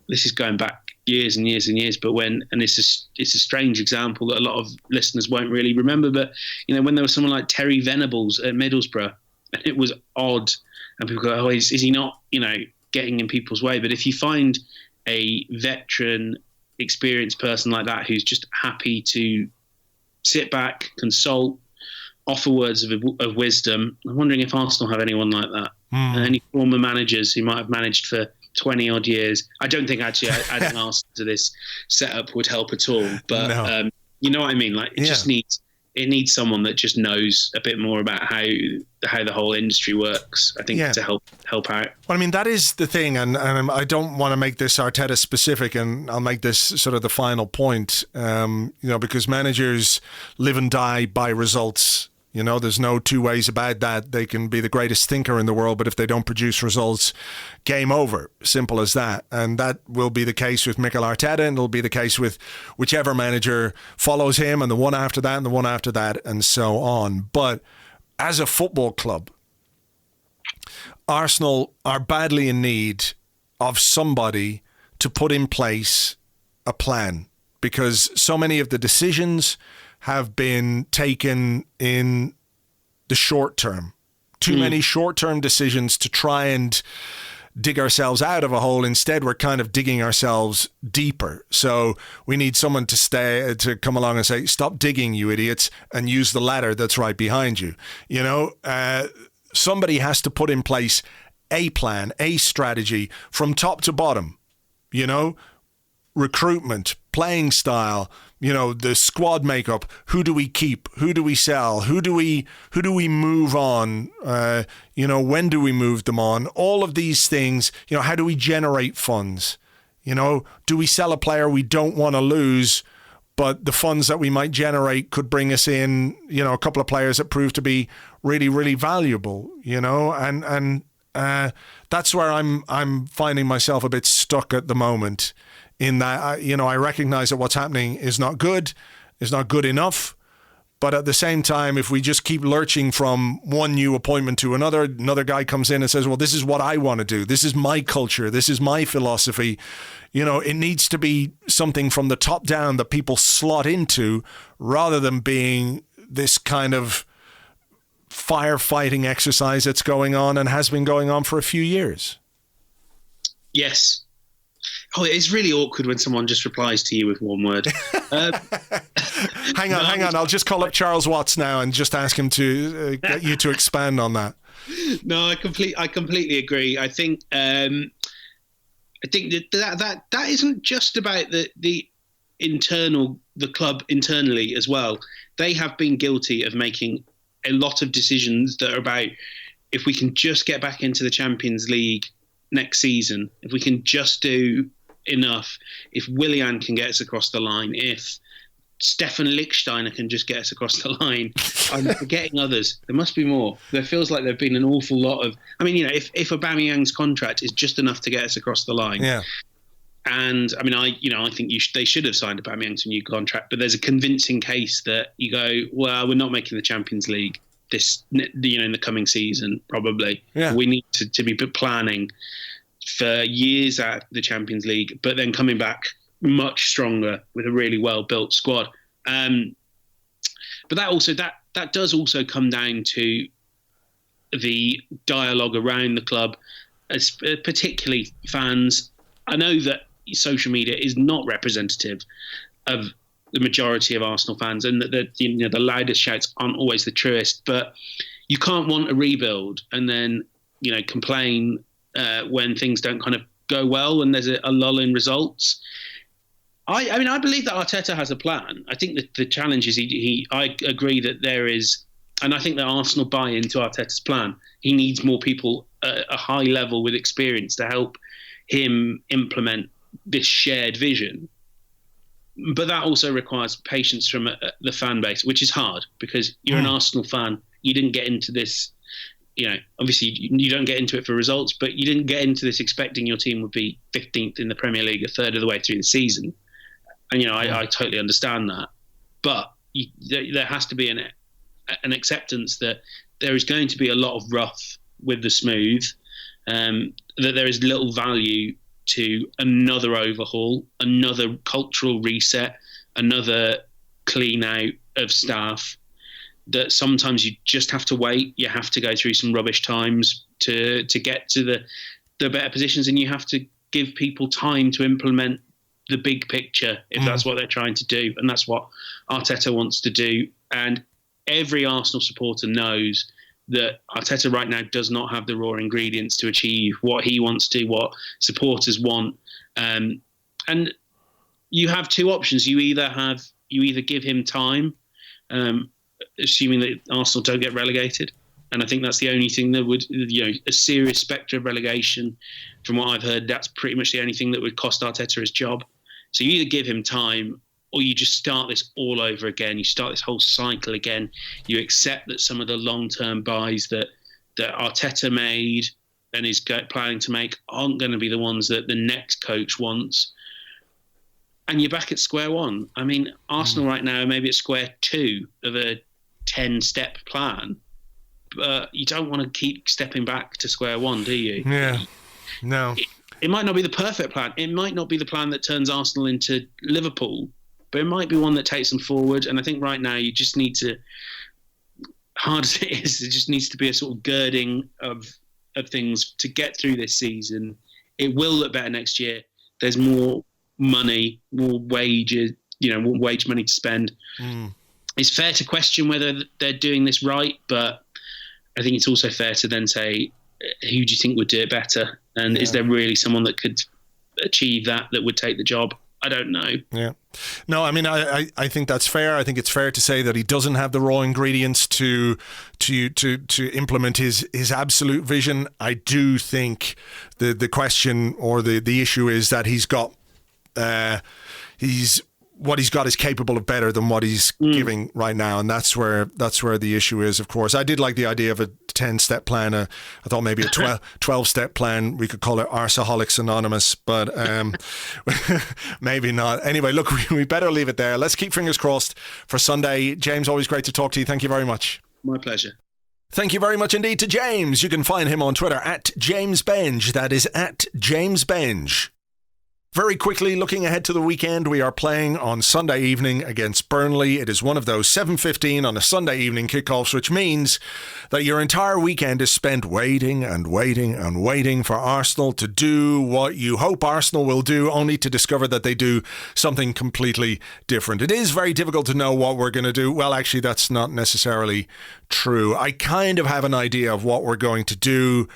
this is going back years and years and years, but it's a strange example that a lot of listeners won't really remember, but when there was someone like Terry Venables at Middlesbrough, and it was odd, and people go, is he not getting in people's way? But if you find a veteran, experienced person like that who's just happy to sit back, consult, offer words of wisdom. I'm wondering if Arsenal have anyone like that. Any former managers who might have managed for 20 odd years. I don't think actually adding Arsenal to this setup would help at all. But No. you know what I mean? Like it just needs someone that just knows a bit more about how the whole industry works, I think, to help out. Well, I mean, that is the thing, and I don't want to make this Arteta specific, and I'll make this sort of the final point, because managers live and die by results. There's no two ways about that. They can be the greatest thinker in the world, but if they don't produce results, game over. Simple as that. And that will be the case with Mikel Arteta, and it'll be the case with whichever manager follows him, and the one after that, and the one after that, and so on. But as a football club, Arsenal are badly in need of somebody to put in place a plan, because so many of the decisions have been taken in the short term. Too many short-term decisions to try and dig ourselves out of a hole. Instead, we're kind of digging ourselves deeper. So we need someone to come along and say, stop digging, you idiots, and use the ladder that's right behind you. Somebody has to put in place a plan, a strategy from top to bottom. Recruitment, playing style, the squad makeup. Who do we keep? Who do we sell? Who do we move on? When do we move them on? All of these things. How do we generate funds? Do we sell a player we don't want to lose, but the funds that we might generate could bring us in, a couple of players that prove to be really, really valuable. And that's where I'm finding myself a bit stuck at the moment. In that, I recognize that what's happening is not good enough. But at the same time, if we just keep lurching from one new appointment to another guy comes in and says, well, this is what I want to do. This is my culture. This is my philosophy. It needs to be something from the top down that people slot into, rather than being this kind of firefighting exercise that's going on and has been going on for a few years. Yes. Oh, it's really awkward when someone just replies to you with one word. Hang on. I'll just call up Charles Watts now and just ask him to get you to expand on that. No, I completely agree. I think that isn't just about the club internally as well. They have been guilty of making a lot of decisions that are about, if we can just get back into the Champions League next season, if we can just do enough, if Willian can get us across the line, if Stefan Lichtsteiner can just get us across the line. I'm forgetting others. There must be more. There feels like there've been an awful lot of. I mean, if Aubameyang's contract is just enough to get us across the line, yeah. And I mean, I think they should have signed Aubameyang to a new contract. But there's a convincing case that you go, well, we're not making the Champions League in the coming season, probably. Yeah. We need to be planning for years at the Champions League, but then coming back much stronger with a really well-built squad. But that does also come down to the dialogue around the club, particularly fans. I know that social media is not representative of the majority of Arsenal fans, and that the loudest shouts aren't always the truest. But you can't want a rebuild and then complain when things don't kind of go well and there's a lull in results. I believe that Arteta has a plan. I think that the challenge is I agree that there is, and I think that Arsenal buy into Arteta's plan. He needs more people at a high level with experience to help him implement this shared vision. But that also requires patience from the fan base, which is hard because you're an Arsenal fan. You didn't get into this. Obviously you don't get into it for results, but you didn't get into this expecting your team would be 15th in the Premier League a third of the way through the season. And, I totally understand that. But there has to be an acceptance that there is going to be a lot of rough with the smooth, that there is little value to another overhaul, another cultural reset, another clean out of staff. That sometimes you just have to wait. You have to go through some rubbish times to get to the better positions, and you have to give people time to implement the big picture if that's what they're trying to do, and that's what Arteta wants to do. And every Arsenal supporter knows that Arteta right now does not have the raw ingredients to achieve what he wants to, what supporters want. And you have two options. You either give him time, assuming that Arsenal don't get relegated. And I think that's the only thing that would, a serious spectre of relegation, from what I've heard, that's pretty much the only thing that would cost Arteta his job. So you either give him time, or you just start this all over again. You start this whole cycle again. You accept that some of the long-term buys that Arteta made and is planning to make aren't going to be the ones that the next coach wants. And you're back at square one. I mean, Arsenal right now, maybe at square two of a 10-step plan. But you don't want to keep stepping back to square one, do you? Yeah. No. It might not be the perfect plan. It might not be the plan that turns Arsenal into Liverpool, but it might be one that takes them forward. And I think right now you just need to, hard as it is, there just needs to be a sort of girding of things to get through this season. It will look better next year. There's more money, more wages, more wage money to spend. It's fair to question whether they're doing this right, but I think it's also fair to then say, who do you think would do it better? And is there really someone that could achieve that would take the job? I don't know. Yeah. No, I mean, I think that's fair. I think it's fair to say that he doesn't have the raw ingredients to implement his absolute vision. I do think the question or the issue is that he's got what he's got is capable of better than what he's giving right now, and that's where the issue is. Of course, I did like the idea of a 10-step plan. I thought maybe a 12-step plan. We could call it Arseholics Anonymous, but maybe not. Anyway, look, we better leave it there. Let's keep fingers crossed for Sunday. James, always great to talk to you. Thank you very much. My pleasure. Thank you very much indeed to James. You can find him on Twitter at James Benge. That is at James Benge. Very quickly, looking ahead to the weekend, we are playing on Sunday evening against Burnley. It is one of those 7:15 on a Sunday evening kickoffs, which means that your entire weekend is spent waiting and waiting and waiting for Arsenal to do what you hope Arsenal will do, only to discover that they do something completely different. It is very difficult to know what we're going to do. Well, actually, that's not necessarily true. I kind of have an idea of what we're going to do.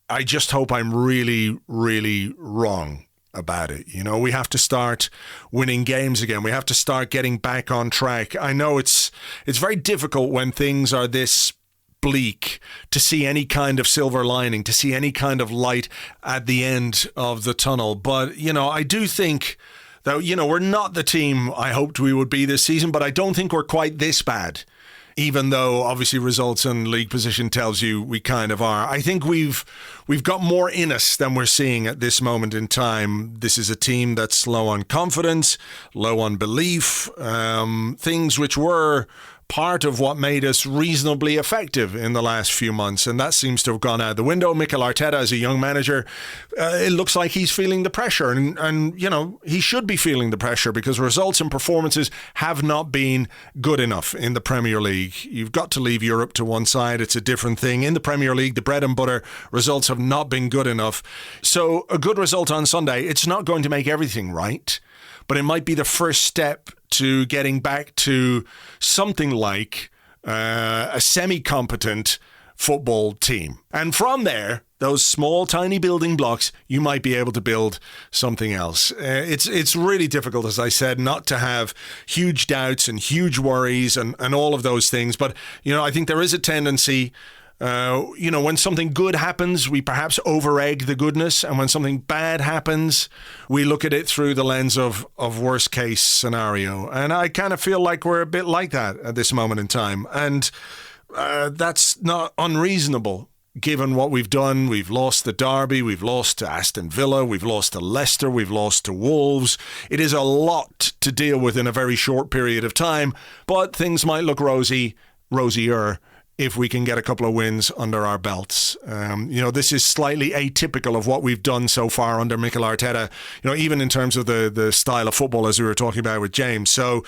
I just hope I'm really, really wrong about it. We have to start winning games again. We have to start getting back on track. I know it's very difficult when things are this bleak to see any kind of silver lining, to see any kind of light at the end of the tunnel. But, I do think that, we're not the team I hoped we would be this season, but I don't think we're quite this bad. Even though obviously results and league position tells you we kind of are. I think we've got more in us than we're seeing at this moment in time. This is a team that's low on confidence, low on belief, things which were part of what made us reasonably effective in the last few months, and that seems to have gone out the window. Mikel Arteta, as a young manager, it looks like he's feeling the pressure, and he should be feeling the pressure because results and performances have not been good enough in the Premier League. You've got to leave Europe to one side. It's a different thing. In the Premier League, the bread and butter results have not been good enough. So a good result on Sunday, it's not going to make everything right, but it might be the first step to getting back to something like a semi-competent football team. And from there, those small, tiny building blocks, you might be able to build something else. It's really difficult, as I said, not to have huge doubts and huge worries and all of those things. But, I think there is a tendency when something good happens, we perhaps over-egg the goodness. And when something bad happens, we look at it through the lens of worst case scenario. And I kind of feel like we're a bit like that at this moment in time. And that's not unreasonable. Given what we've done, we've lost the Derby, we've lost to Aston Villa, we've lost to Leicester, we've lost to Wolves. It is a lot to deal with in a very short period of time, but things might look rosier if we can get a couple of wins under our belts. This is slightly atypical of what we've done so far under Mikel Arteta, even in terms of the style of football, as we were talking about with James. So,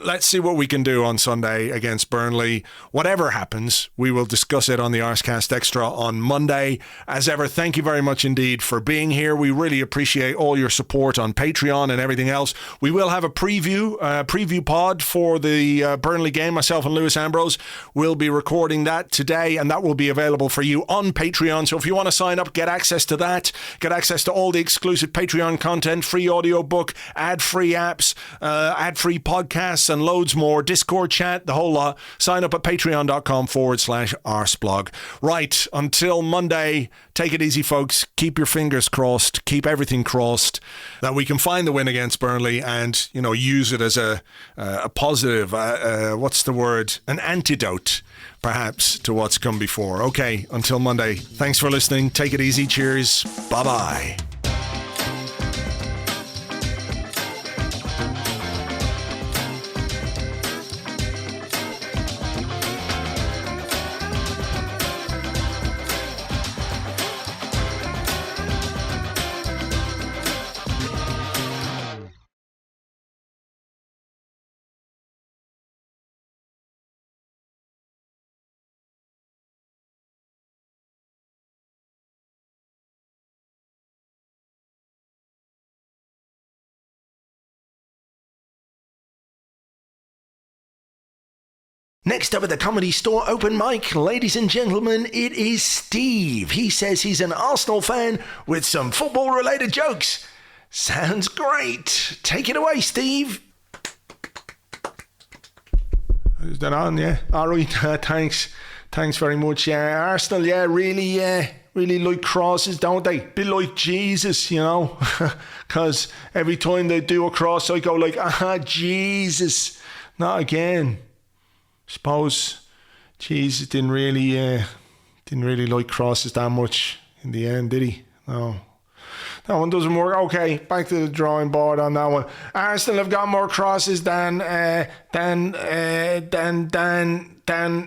let's see what we can do on Sunday against Burnley. Whatever happens, we will discuss it on the Arsecast Extra on Monday. As ever, thank you very much indeed for being here. We really appreciate all your support on Patreon and everything else. We will have a preview pod for the Burnley game. Myself and Lewis Ambrose will be recording that today, and that will be available for you on Patreon. So if you want to sign up, get access to that, get access to all the exclusive Patreon content, free audiobook, ad-free apps, ad-free podcasts, and loads more, Discord chat, the whole lot. Sign up at patreon.com/Arseblog. Right, until Monday, take it easy, folks. Keep your fingers crossed, keep everything crossed that we can find the win against Burnley and, you know, use it as a positive, what's the word, an antidote perhaps to what's come before. Okay, until Monday, thanks for listening. Take it easy. Cheers. Bye-bye. Next up at the Comedy Store open mic, ladies and gentlemen, it is Steve. He says he's an Arsenal fan with some football-related jokes. Sounds great. Take it away, Steve. Is that on? Yeah. All right. Thanks. Thanks very much. Yeah, Arsenal. Yeah, really like crosses, don't they? Bit like Jesus, you know, because every time they do a cross, I go like, Jesus, not again. Suppose Jesus didn't really like crosses that much in the end, did he? No. That one doesn't work. Okay, back to the drawing board on that one. Arsenal have got more crosses than a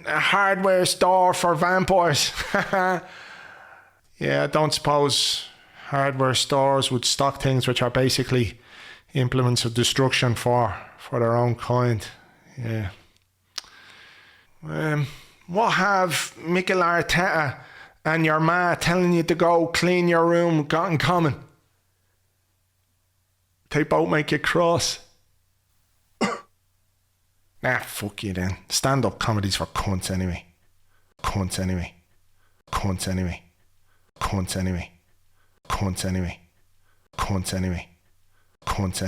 hardware store for vampires. Yeah, I don't suppose hardware stores would stock things which are basically implements of destruction for their own kind. Yeah. What have Mikel Arteta and your ma telling you to go clean your room got in common? They both make you cross. Fuck you then. Stand-up comedy's for cunts anyway. Cunts anyway. Cunts anyway. Cunts anyway. Cunts anyway. Cunts anyway. Cunts anyway.